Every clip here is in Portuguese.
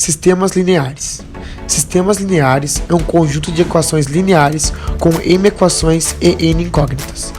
Sistemas lineares. Sistemas lineares é um conjunto de equações lineares com m equações e n incógnitas.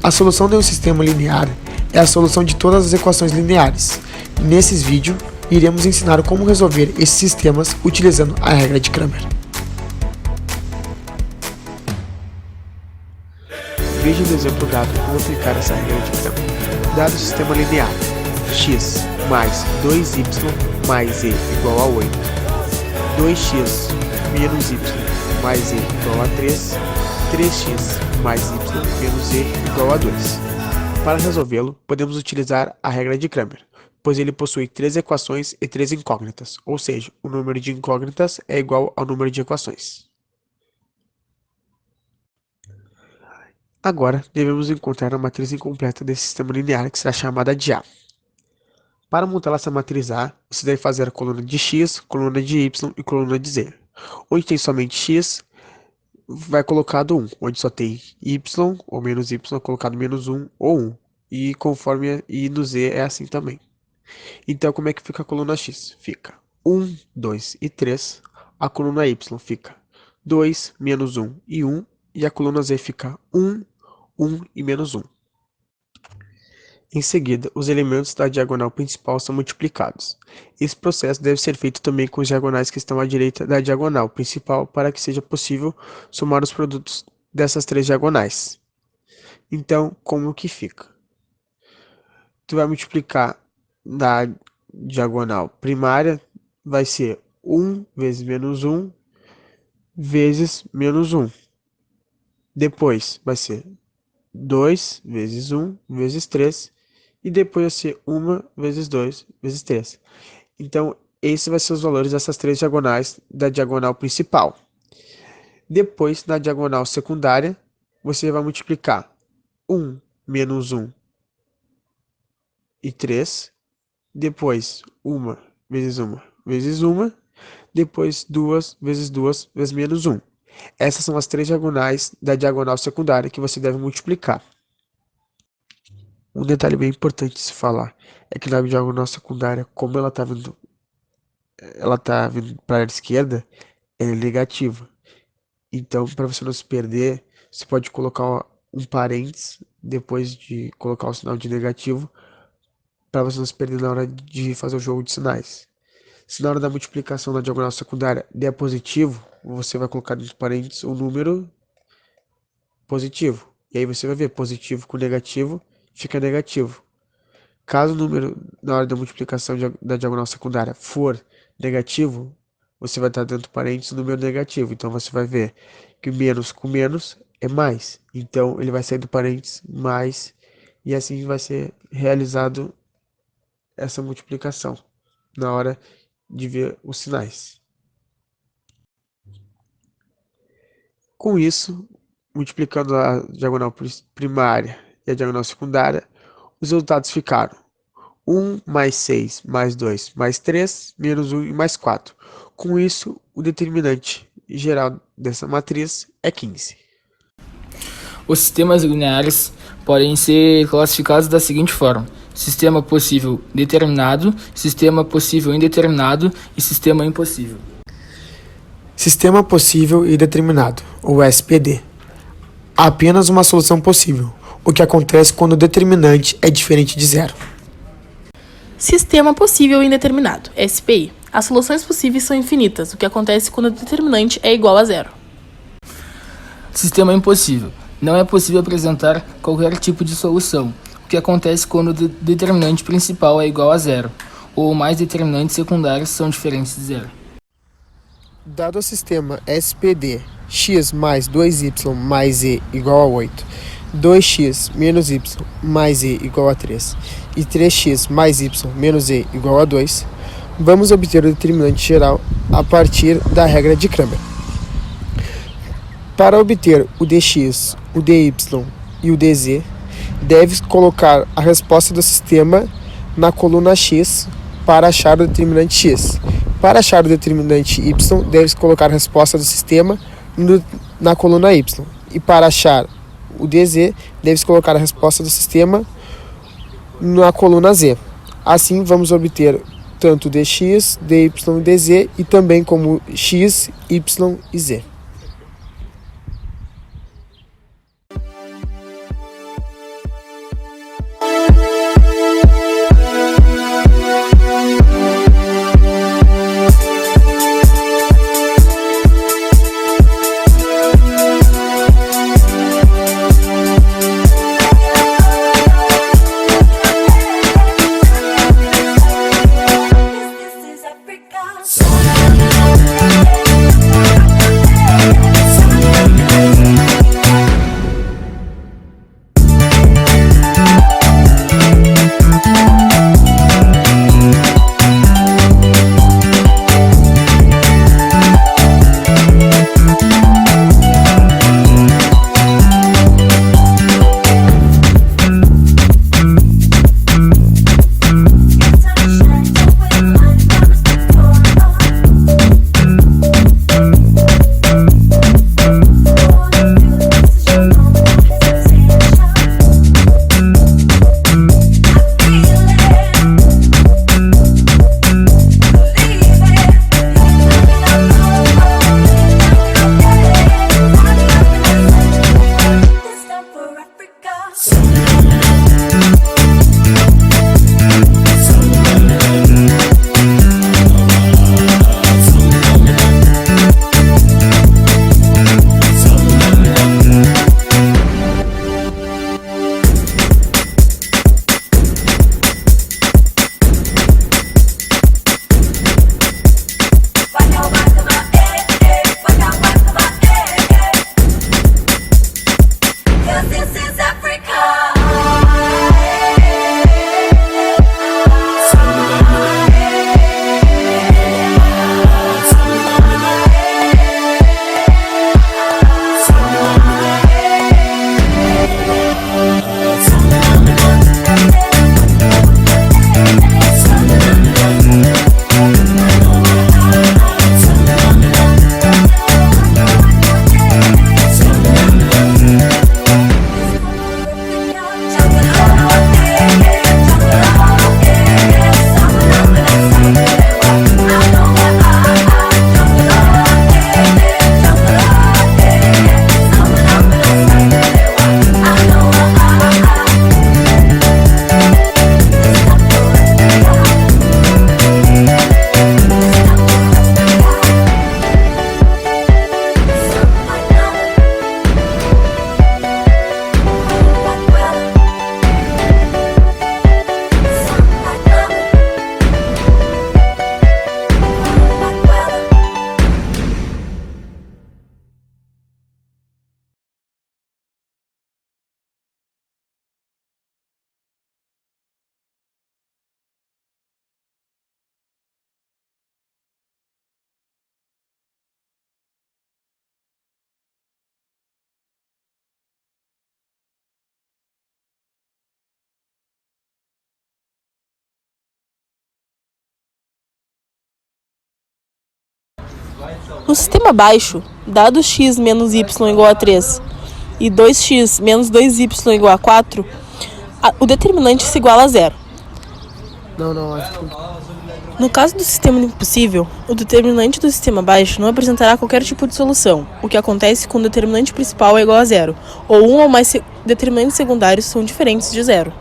A solução de um sistema linear é a solução de todas as equações lineares. Nesses vídeos, iremos ensinar como resolver esses sistemas utilizando a regra de Cramer. Veja o exemplo dado como aplicar essa regra de Cramer. Dado o sistema linear x mais 2y mais e igual a 8, 2x menos y mais e igual a 3, 3x mais y menos e igual a 2. Para resolvê-lo, podemos utilizar a regra de Cramer, pois ele possui 3 equações e 3 incógnitas, ou seja, o número de incógnitas é igual ao número de equações. Agora, devemos encontrar a matriz incompleta desse sistema linear, que será chamada de A. Para montar essa matriz A, você deve fazer a coluna de x, coluna de y e coluna de z. Onde tem somente x, vai colocado 1. Onde só tem y ou menos y, é colocado menos 1 ou 1. E conforme e no z é assim também. Então, como é que fica a coluna x? Fica 1, 2 e 3. A coluna y fica 2, menos 1 e 1. E a coluna z fica 1, 1 e menos 1. Em seguida, os elementos da diagonal principal são multiplicados. Esse processo deve ser feito também com os diagonais que estão à direita da diagonal principal para que seja possível somar os produtos dessas 3 diagonais. Então, como que fica? Tu vai multiplicar da diagonal primária, vai ser 1 vezes menos 1 vezes menos 1. Depois vai ser 2 vezes 1 vezes 3. E depois vai ser 1 vezes 2 vezes 3. Então, esses vão ser os valores dessas 3 diagonais da diagonal principal. Depois, na diagonal secundária, você vai multiplicar 1 menos 1 e 3. Depois, 1 vezes 1 vezes 1. Depois, 2 vezes 2 vezes menos 1. Essas são as 3 diagonais da diagonal secundária que você deve multiplicar. Um detalhe bem importante de se falar é que na diagonal secundária, como ela tá vindo para a esquerda, ela é negativa. Então, para você não se perder, você pode colocar um parênteses depois de colocar o sinal de negativo, para você não se perder na hora de fazer o jogo de sinais. Se na hora da multiplicação da diagonal secundária der positivo, você vai colocar nos parênteses o número positivo. E aí você vai ver positivo com negativo, fica negativo. Caso o número na hora da multiplicação da diagonal secundária for negativo, você vai estar dentro do parênteses o número negativo. Então você vai ver que menos com menos é mais. Então ele vai sair do parênteses mais e assim vai ser realizado essa multiplicação na hora de ver os sinais. Com isso, multiplicando a diagonal primária e a diagonal secundária, os resultados ficaram 1 mais 6 mais 2 mais 3, menos 1 e mais 4. Com isso, o determinante geral dessa matriz é 15. Os sistemas lineares podem ser classificados da seguinte forma: sistema possível determinado, sistema possível indeterminado e sistema impossível. Sistema possível e determinado, ou SPD. Há apenas uma solução possível, o que acontece quando o determinante é diferente de zero. Sistema possível indeterminado, SPI. As soluções possíveis são infinitas, o que acontece quando o determinante é igual a zero. Sistema impossível. Não é possível apresentar qualquer tipo de solução, o que acontece quando o determinante principal é igual a zero, ou mais determinantes secundários são diferentes de zero. Dado o sistema SPD, x mais 2y mais e igual a 8, 2x menos y mais e igual a 3 e 3x mais y menos e igual a 2, vamos obter o determinante geral a partir da regra de Cramer. Para obter o dx, o dy e o dz, deve colocar a resposta do sistema na coluna x para achar o determinante x. Para achar o determinante y, deve colocar a resposta do sistema na coluna y. E para achar o dz, deve colocar a resposta do sistema na coluna z. Assim, vamos obter tanto dx, dy e dz, e também como x, y e z. No sistema baixo, dado x menos y igual a 3 e 2x menos 2y igual a 4, o determinante se iguala a zero. No caso do sistema impossível, o determinante do sistema baixo não apresentará qualquer tipo de solução, o que acontece quando o determinante principal é igual a zero, ou um ou mais determinantes secundários são diferentes de zero.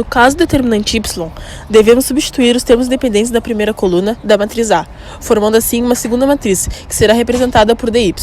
caso do determinante y, devemos substituir os termos dependentes da primeira coluna da matriz A, formando assim uma segunda matriz, que será representada por dy.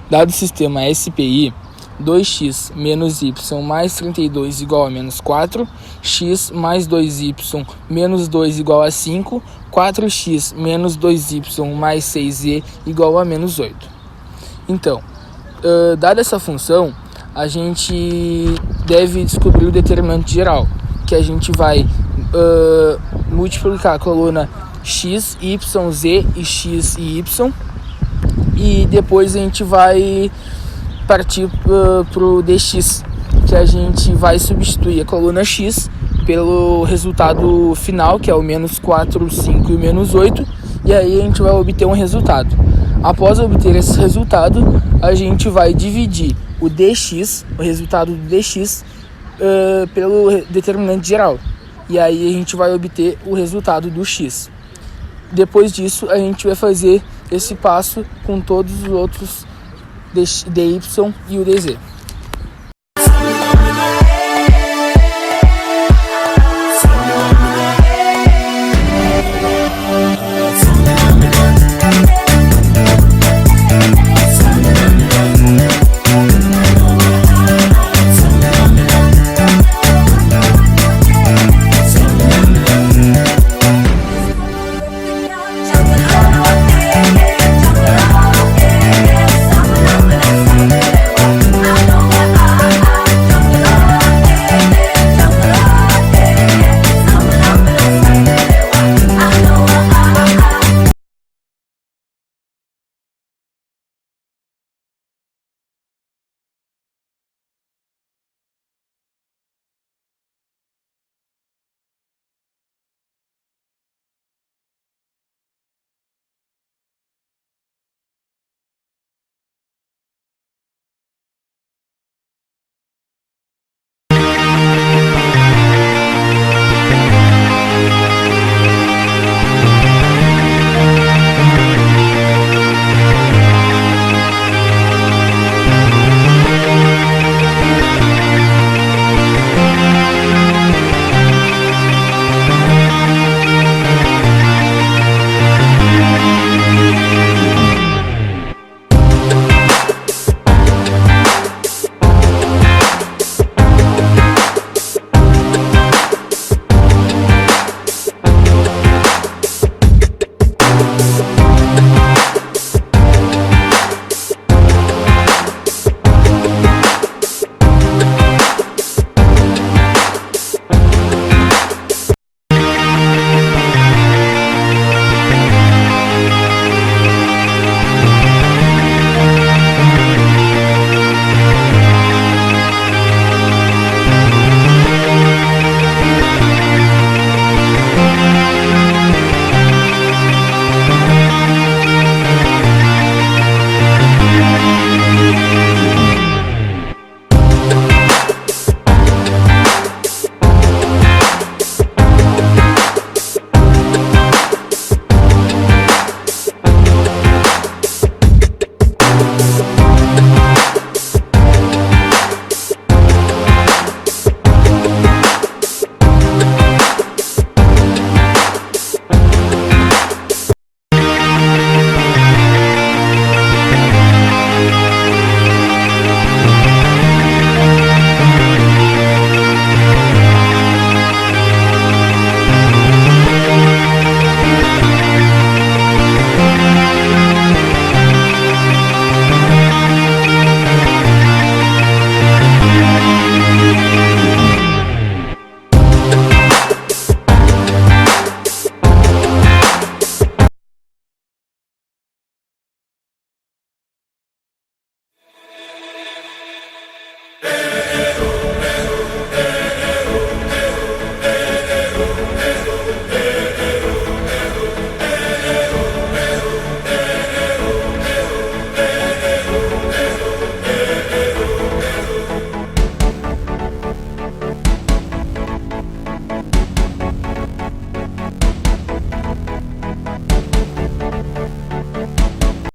Dado o sistema SPI, 2x menos y mais 32 igual a menos 4, x mais 2y menos 2 igual a 5, 4x menos 2y mais 6z igual a menos 8. Então, dada essa função, a gente deve descobrir o determinante geral, que a gente vai multiplicar a coluna x, y, z e x e y, e depois a gente vai partir para o dx, que a gente vai substituir a coluna x pelo resultado final, que é o menos 4, 5 e o menos 8, e aí a gente vai obter um resultado. Após obter esse resultado, a gente vai dividir o dx, o resultado do dx, pelo determinante geral, e aí a gente vai obter o resultado do x. Depois disso, a gente vai fazer esse passo com todos os outros dy e o dz.